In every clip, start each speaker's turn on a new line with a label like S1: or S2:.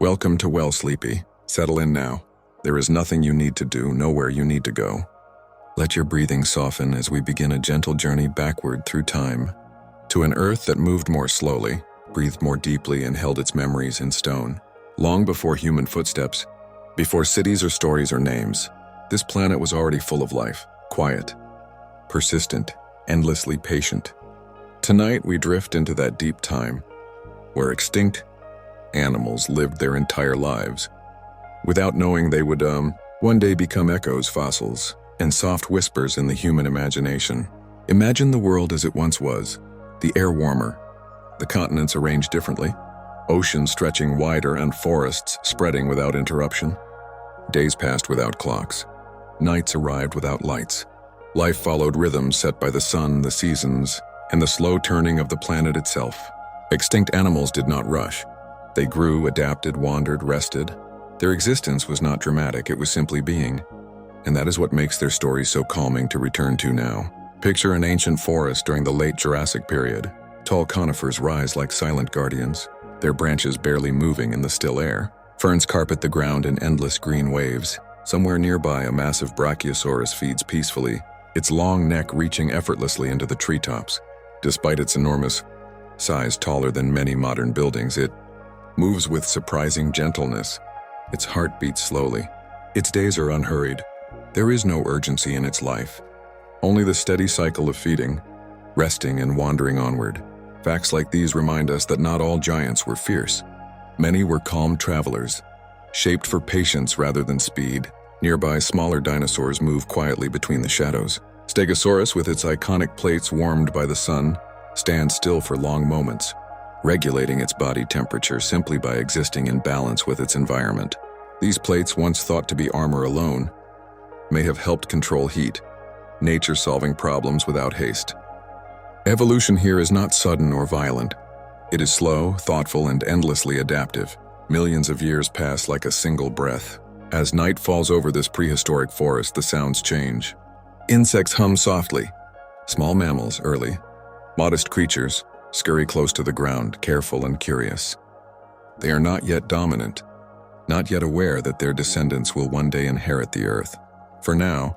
S1: Welcome to Well Sleepy. Settle in now. There is nothing you need to do, nowhere you need to go. Let your breathing soften as we begin a gentle journey backward through time, to an earth that moved more slowly, breathed more deeply, and held its memories in stone. Long before human footsteps, before cities or stories or names, this planet was already full of life, quiet, persistent, endlessly patient. Tonight we drift into that deep time, where extinct animals lived their entire lives, without knowing they would, one day become echoes, fossils, and soft whispers in the human imagination. Imagine the world as it once was, the air warmer, the continents arranged differently, oceans stretching wider and forests spreading without interruption. Days passed without clocks. Nights arrived without lights. Life followed rhythms set by the sun, the seasons, and the slow turning of the planet itself. Extinct animals did not rush. They grew, adapted, wandered, rested. Their existence was not dramatic, it was simply being. And that is what makes their stories so calming to return to now. Picture an ancient forest during the late Jurassic period. Tall conifers rise like silent guardians, their branches barely moving in the still air. Ferns carpet the ground in endless green waves. Somewhere nearby, a massive brachiosaurus feeds peacefully, its long neck reaching effortlessly into the treetops. Despite its enormous size, taller than many modern buildings, it moves with surprising gentleness. Its heart beats slowly. Its days are unhurried. There is no urgency in its life. Only the steady cycle of feeding, resting, and wandering onward. Facts like these remind us that not all giants were fierce. Many were calm travelers, shaped for patience rather than speed. Nearby, smaller dinosaurs move quietly between the shadows. Stegosaurus, with its iconic plates warmed by the sun, stands still for long moments, regulating its body temperature simply by existing in balance with its environment. These plates, once thought to be armor alone, may have helped control heat, nature solving problems without haste. Evolution here is not sudden or violent. It is slow, thoughtful, and endlessly adaptive. Millions of years pass like a single breath. As night falls over this prehistoric forest, the sounds change. Insects hum softly. Small mammals, early, modest creatures, scurry close to the ground, careful and curious. They are not yet dominant, not yet aware that their descendants will one day inherit the earth. For now,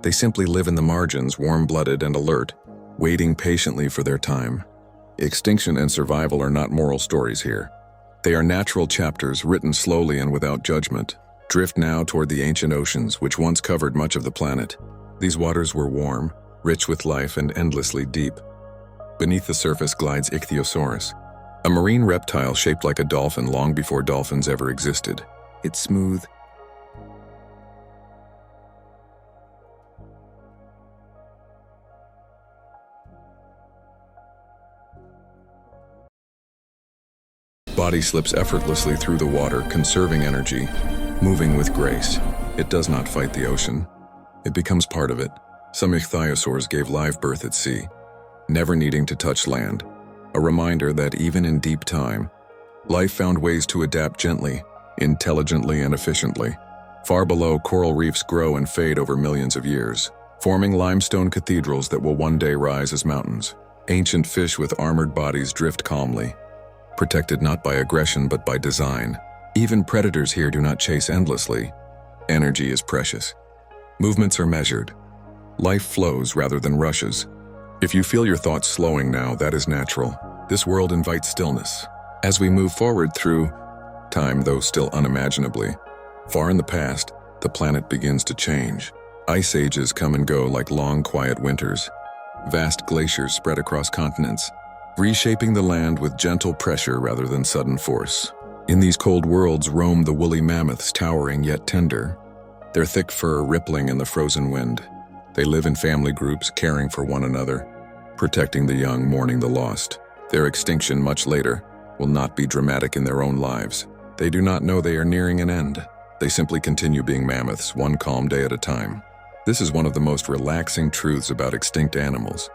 S1: they simply live in the margins, warm-blooded and alert, waiting patiently for their time. Extinction and survival are not moral stories here. They are natural chapters written slowly and without judgment. Drift now toward the ancient oceans, which once covered much of the planet. These waters were warm, rich with life, and endlessly deep. Beneath the surface glides Ichthyosaurus, a marine reptile shaped like a dolphin long before dolphins ever existed. Its smooth, body slips effortlessly through the water, conserving energy, moving with grace. It does not fight the ocean. It becomes part of it. Some ichthyosaurs gave live birth at sea, never needing to touch land. A reminder that even in deep time, life found ways to adapt gently, intelligently, and efficiently. Far below, coral reefs grow and fade over millions of years, forming limestone cathedrals that will one day rise as mountains. Ancient fish with armored bodies drift calmly, protected not by aggression but by design. Even predators here do not chase endlessly. Energy is precious. Movements are measured. Life flows rather than rushes. If you feel your thoughts slowing now, that is natural. This world invites stillness. As we move forward through time, though still unimaginably, far in the past, the planet begins to change. Ice ages come and go like long, quiet winters. Vast glaciers spread across continents, reshaping the land with gentle pressure rather than sudden force. In these cold worlds roam the woolly mammoths, towering yet tender, their thick fur rippling in the frozen wind. They live in family groups, caring for one another, protecting the young, mourning the lost. Their extinction, much later, will not be dramatic in their own lives. They do not know they are nearing an end. They simply continue being mammoths, one calm day at a time. This is one of the most relaxing truths about extinct animals.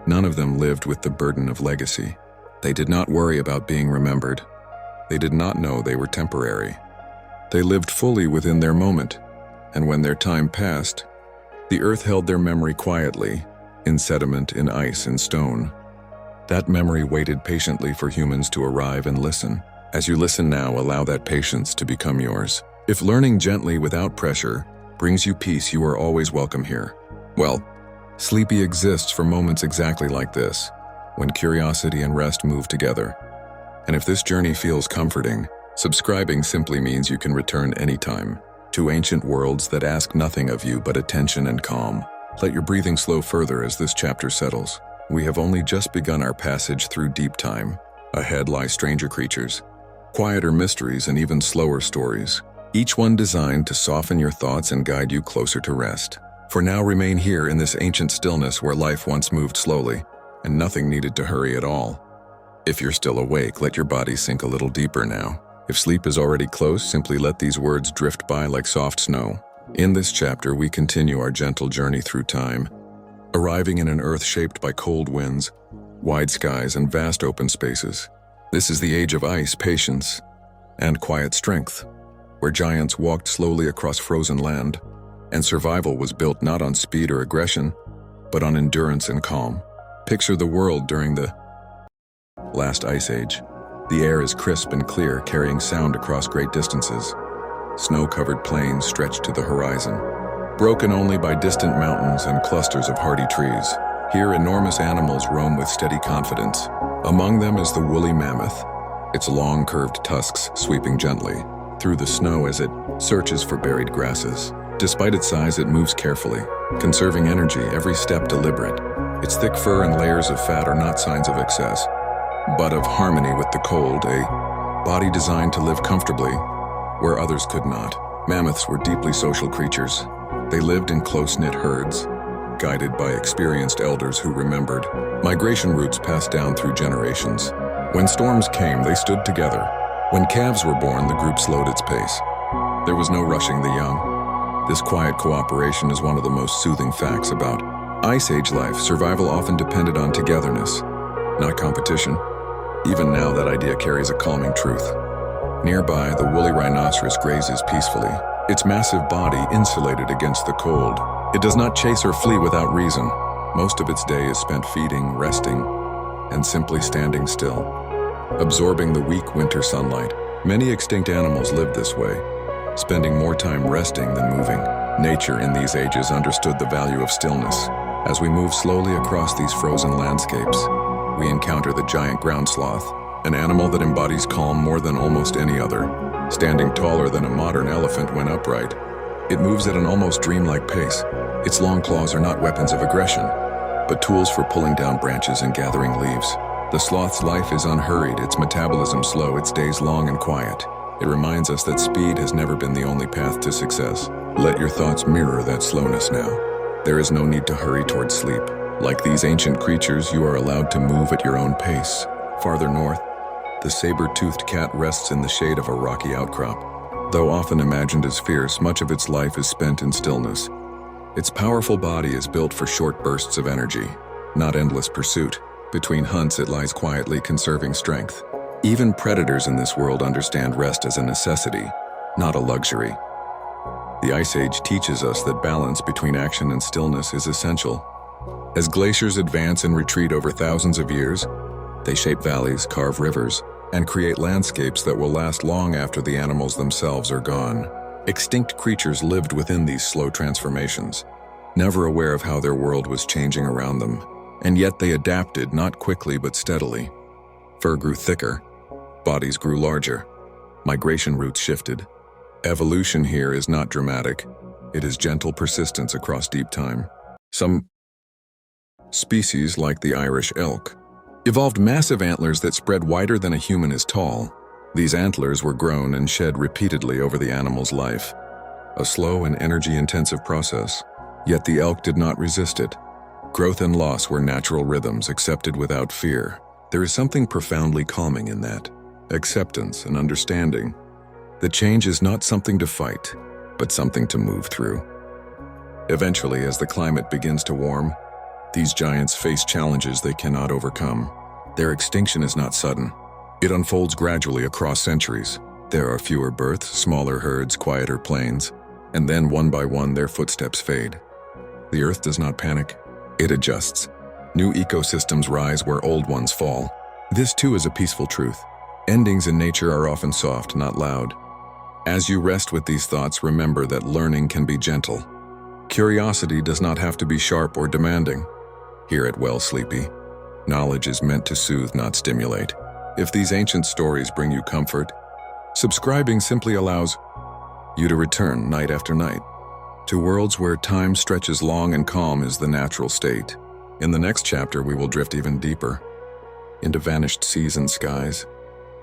S1: None of them lived with the burden of legacy. They did not worry about being remembered. They did not know they were temporary. They lived fully within their moment, and when their time passed, the earth held their memory quietly, in sediment, in ice, in stone. That memory waited patiently for humans to arrive and listen. As you listen now, allow that patience to become yours. If learning gently without pressure brings you peace, you are always welcome here. Well, Sleepy exists for moments exactly like this, when curiosity and rest move together. And if this journey feels comforting, subscribing simply means you can return anytime to ancient worlds that ask nothing of you but attention and calm. Let your breathing slow further as this chapter settles. We have only just begun our passage through deep time. Ahead lie stranger creatures, quieter mysteries, and even slower stories, each one designed to soften your thoughts and guide you closer to rest. For now, remain here in this ancient stillness where life once moved slowly, and nothing needed to hurry at all. If you're still awake, let your body sink a little deeper now. If sleep is already close, simply let these words drift by like soft snow. In this chapter, we continue our gentle journey through time, arriving in an earth shaped by cold winds, wide skies, and vast open spaces. This is the age of ice, patience, and quiet strength, where giants walked slowly across frozen land, and survival was built not on speed or aggression, but on endurance and calm. Picture the world during the last ice age. The air is crisp and clear, carrying sound across great distances. Snow-covered plains stretch to the horizon, broken only by distant mountains and clusters of hardy trees. Here, enormous animals roam with steady confidence. Among them is the woolly mammoth, its long curved tusks sweeping gently through the snow as it searches for buried grasses. Despite its size, it moves carefully, conserving energy, every step deliberate. Its thick fur and layers of fat are not signs of excess, but of harmony with the cold, a body designed to live comfortably where others could not. Mammoths were deeply social creatures. They lived in close-knit herds, guided by experienced elders who remembered. Migration routes passed down through generations. When storms came, they stood together. When calves were born, the group slowed its pace. There was no rushing the young. This quiet cooperation is one of the most soothing facts about Ice Age life. Survival often depended on togetherness, not competition. Even now, that idea carries a calming truth. Nearby, the woolly rhinoceros grazes peacefully, its massive body insulated against the cold. It does not chase or flee without reason. Most of its day is spent feeding, resting, and simply standing still, absorbing the weak winter sunlight. Many extinct animals lived this way, spending more time resting than moving. Nature in these ages understood the value of stillness. As we move slowly across these frozen landscapes, we encounter the giant ground sloth, an animal that embodies calm more than almost any other. Standing taller than a modern elephant when upright, it moves at an almost dreamlike pace. Its long claws are not weapons of aggression, but tools for pulling down branches and gathering leaves. The sloth's life is unhurried, its metabolism slow, its days long and quiet. It reminds us that speed has never been the only path to success. Let your thoughts mirror that slowness now. There is no need to hurry towards sleep. Like these ancient creatures, you are allowed to move at your own pace. Farther north, the saber-toothed cat rests in the shade of a rocky outcrop. Though often imagined as fierce, much of its life is spent in stillness. Its powerful body is built for short bursts of energy, not endless pursuit. Between hunts, it lies quietly, conserving strength. Even predators in this world understand rest as a necessity, not a luxury. The Ice Age teaches us that balance between action and stillness is essential. As glaciers advance and retreat over thousands of years, they shape valleys, carve rivers, and create landscapes that will last long after the animals themselves are gone. Extinct creatures lived within these slow transformations, never aware of how their world was changing around them. And yet they adapted, not quickly but steadily. Fur grew thicker, bodies grew larger, migration routes shifted. Evolution here is not dramatic, it is gentle persistence across deep time. Some species, like the Irish elk, evolved massive antlers that spread wider than a human is tall. These antlers were grown and shed repeatedly over the animal's life, a slow and energy-intensive process. Yet the elk did not resist it. Growth and loss were natural rhythms accepted without fear. There is something profoundly calming in that. Acceptance and understanding that change is not something to fight, but something to move through. Eventually, as the climate begins to warm, these giants face challenges they cannot overcome. Their extinction is not sudden. It unfolds gradually across centuries. There are fewer births, smaller herds, quieter plains, and then one by one their footsteps fade. The earth does not panic. It adjusts. New ecosystems rise where old ones fall. This too is a peaceful truth. Endings in nature are often soft, not loud. As you rest with these thoughts, remember that learning can be gentle. Curiosity does not have to be sharp or demanding. Here at Well Sleepy, knowledge is meant to soothe, not stimulate. If these ancient stories bring you comfort, subscribing simply allows you to return night after night to worlds where time stretches long and calm is the natural state. In the next chapter, we will drift even deeper into vanished seas and skies,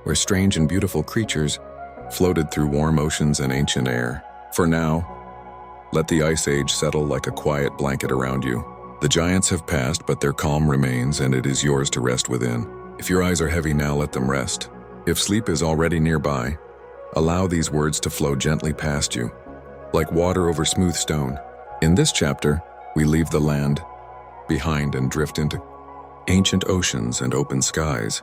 S1: where strange and beautiful creatures floated through warm oceans and ancient air. For now, let the ice age settle like a quiet blanket around you. The giants have passed, but their calm remains, and it is yours to rest within. If your eyes are heavy now, let them rest. If sleep is already nearby, allow these words to flow gently past you, like water over smooth stone. In this chapter, we leave the land behind and drift into ancient oceans and open skies,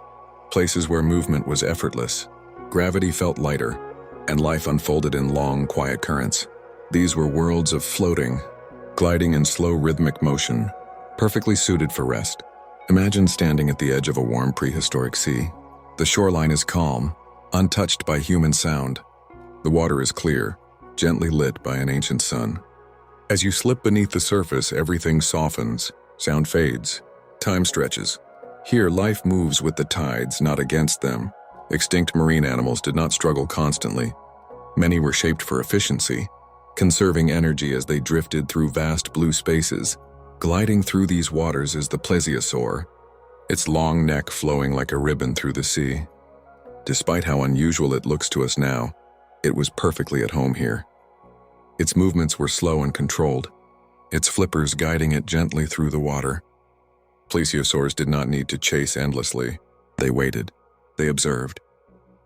S1: places where movement was effortless, gravity felt lighter, and life unfolded in long, quiet currents. These were worlds of floating, gliding in slow rhythmic motion, perfectly suited for rest. Imagine standing at the edge of a warm prehistoric sea. The shoreline is calm, untouched by human sound. The water is clear, gently lit by an ancient sun. As you slip beneath the surface, everything softens, sound fades, time stretches. Here, life moves with the tides, not against them. Extinct marine animals did not struggle constantly. Many were shaped for efficiency, conserving energy as they drifted through vast blue spaces. Gliding through these waters is the plesiosaur, its long neck flowing like a ribbon through the sea. Despite how unusual it looks to us now, it was perfectly at home here. Its movements were slow and controlled, its flippers guiding it gently through the water. Plesiosaurs did not need to chase endlessly. They waited. They observed.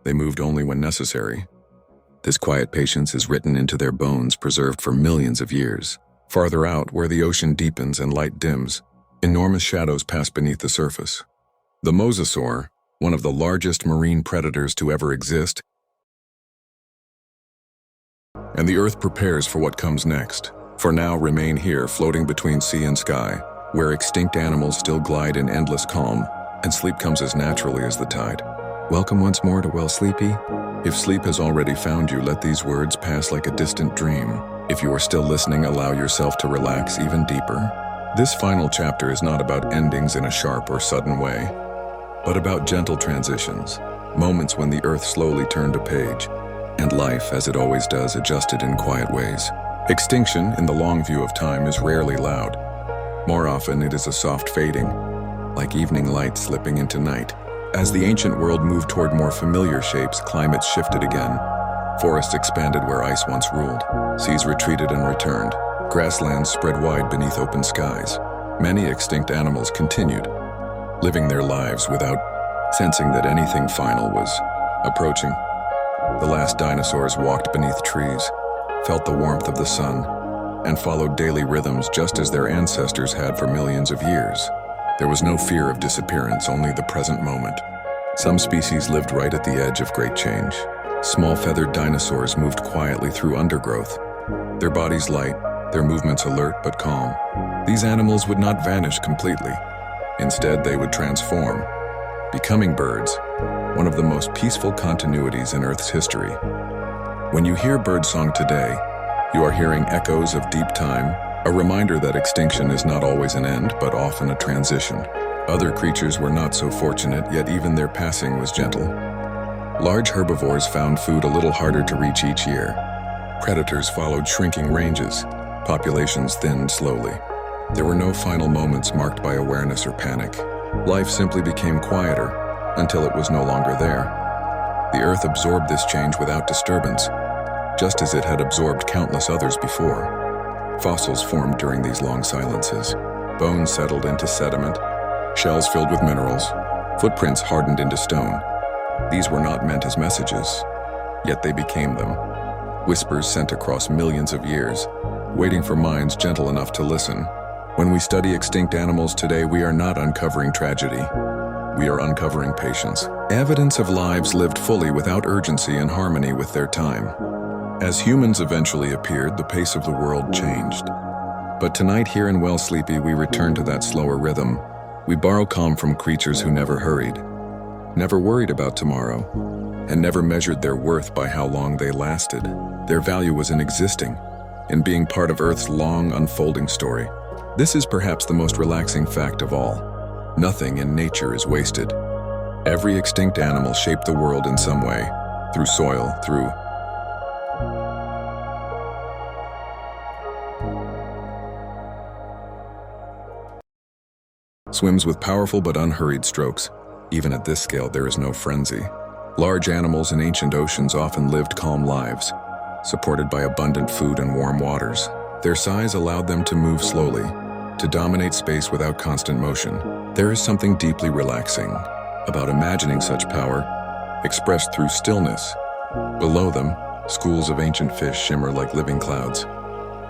S1: They moved only when necessary. This quiet patience is written into their bones, preserved for millions of years. Farther out, where the ocean deepens and light dims, enormous shadows pass beneath the surface. The mosasaur, one of the largest marine predators to ever exist, and the earth prepares for what comes next. For now, remain here, floating between sea and sky, where extinct animals still glide in endless calm, and sleep comes as naturally as the tide. Welcome once more to Well Sleepy. If sleep has already found you, let these words pass like a distant dream. If you are still listening, allow yourself to relax even deeper. This final chapter is not about endings in a sharp or sudden way, but about gentle transitions, moments when the earth slowly turned a page, and life, as it always does, adjusted in quiet ways. Extinction, in the long view of time, is rarely loud. More often, it is a soft fading, like evening light slipping into night. As the ancient world moved toward more familiar shapes, climates shifted again. Forests expanded where ice once ruled. Seas retreated and returned. Grasslands spread wide beneath open skies. Many extinct animals continued, living their lives without sensing that anything final was approaching. The last dinosaurs walked beneath trees, felt the warmth of the sun, and followed daily rhythms just as their ancestors had for millions of years. There was no fear of disappearance, only the present moment. Some species lived right at the edge of great change. Small feathered dinosaurs moved quietly through undergrowth, their bodies light, their movements alert but calm. These animals would not vanish completely. Instead, they would transform, becoming birds, one of the most peaceful continuities in Earth's history. When you hear birdsong today, you are hearing echoes of deep time, a reminder that extinction is not always an end, but often a transition. Other creatures were not so fortunate, yet even their passing was gentle. Large herbivores found food a little harder to reach each year. Predators followed shrinking ranges. Populations thinned slowly. There were no final moments marked by awareness or panic. Life simply became quieter until it was no longer there. The earth absorbed this change without disturbance, just as it had absorbed countless others before. Fossils formed during these long silences. Bones settled into sediment, shells filled with minerals, footprints hardened into stone. These were not meant as messages, yet they became them. Whispers sent across millions of years, waiting for minds gentle enough to listen. When we study extinct animals today, we are not uncovering tragedy. We are uncovering patience. Evidence of lives lived fully without urgency and harmony with their time. As humans eventually appeared, the pace of the world changed. But tonight here in Well Sleepy, we return to that slower rhythm. We borrow calm from creatures who never hurried. never worried about tomorrow, and never measured their worth by how long they lasted. Their value was in existing, in being part of Earth's long, unfolding story. This is perhaps the most relaxing fact of all. Nothing in nature is wasted. Every extinct animal shaped the world in some way, through soil, through swims with powerful but unhurried strokes. Even at this scale, there is no frenzy. Large animals in ancient oceans often lived calm lives, supported by abundant food and warm waters. Their size allowed them to move slowly, to dominate space without constant motion. There is something deeply relaxing about imagining such power, expressed through stillness. Below them, schools of ancient fish shimmer like living clouds.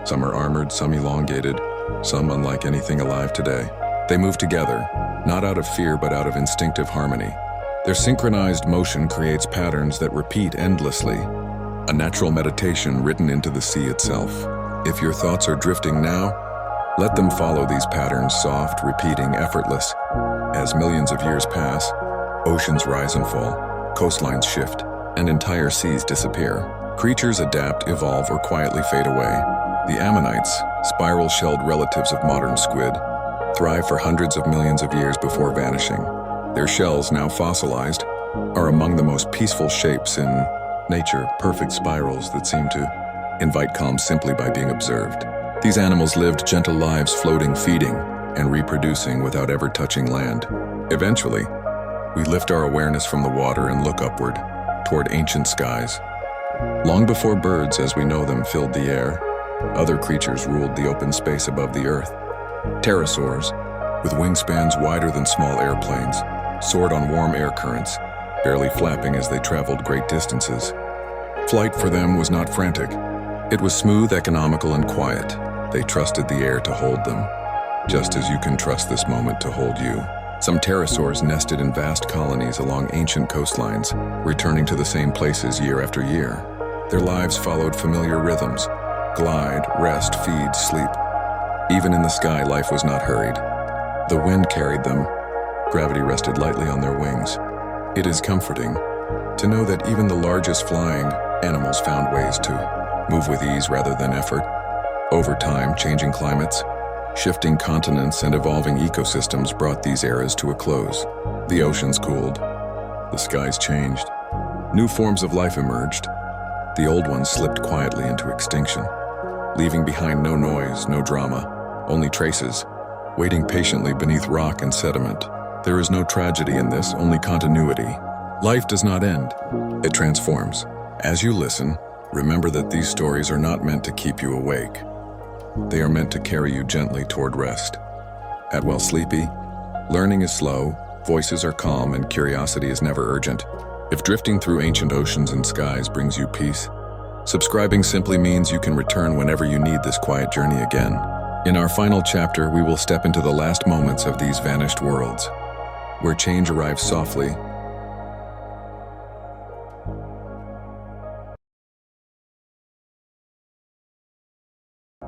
S1: Some are armored, some elongated, some unlike anything alive today. They move together, not out of fear but out of instinctive harmony. Their synchronized motion creates patterns that repeat endlessly, a natural meditation written into the sea itself. If your thoughts are drifting now, let them follow these patterns, soft, repeating, effortless. As millions of years pass, oceans rise and fall, coastlines shift, and entire seas disappear. Creatures adapt, evolve, or quietly fade away. The ammonites, spiral-shelled relatives of modern squid, thrive for hundreds of millions of years before vanishing. Their shells, now fossilized, are among the most peaceful shapes in nature, perfect spirals that seem to invite calm simply by being observed. These animals lived gentle lives, floating, feeding, and reproducing without ever touching land. Eventually, we lift our awareness from the water and look upward, toward ancient skies. Long before birds, as we know them, filled the air, other creatures ruled the open space above the earth. Pterosaurs, with wingspans wider than small airplanes, soared on warm air currents, barely flapping as they traveled great distances. Flight for them was not frantic. It was smooth, economical, and quiet. They trusted the air to hold them, just as you can trust this moment to hold you. Some pterosaurs nested in vast colonies along ancient coastlines, returning to the same places year after year. Their lives followed familiar rhythms: glide, rest, feed, sleep. Even in the sky, life was not hurried. The wind carried them. Gravity rested lightly on their wings. It is comforting to know that even the largest flying animals found ways to move with ease rather than effort. Over time, changing climates, shifting continents, and evolving ecosystems brought these eras to a close. The oceans cooled. The skies changed. New forms of life emerged. The old ones slipped quietly into extinction, leaving behind no noise, no drama, only traces, waiting patiently beneath rock and sediment. There is no tragedy in this, only continuity. Life does not end. It transforms. As you listen, remember that these stories are not meant to keep you awake. They are meant to carry you gently toward rest. At Well Sleepy, learning is slow, voices are calm, and curiosity is never urgent. If drifting through ancient oceans and skies brings you peace, subscribing simply means you can return whenever you need this quiet journey again. In our final chapter, we will step into the last moments of these vanished worlds, where change arrives softly.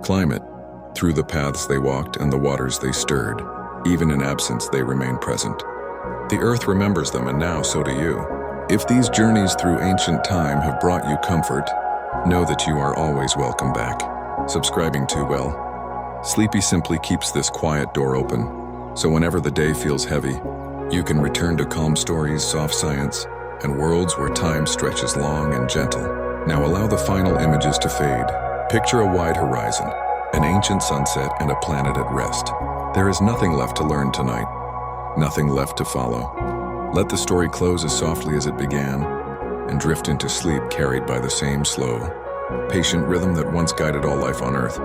S1: Climate, through the paths they walked and the waters they stirred, even in absence they remain present. The earth remembers them, and now so do you. If these journeys through ancient time have brought you comfort, know that you are always welcome back. Subscribing to Well Sleepy simply keeps this quiet door open, so whenever the day feels heavy, you can return to calm stories, soft science, and worlds where time stretches long and gentle. Now allow the final images to fade. Picture a wide horizon, an ancient sunset, and a planet at rest. There is nothing left to learn tonight, nothing left to follow. Let the story close as softly as it began, and drift into sleep carried by the same slow, patient rhythm that once guided all life on Earth.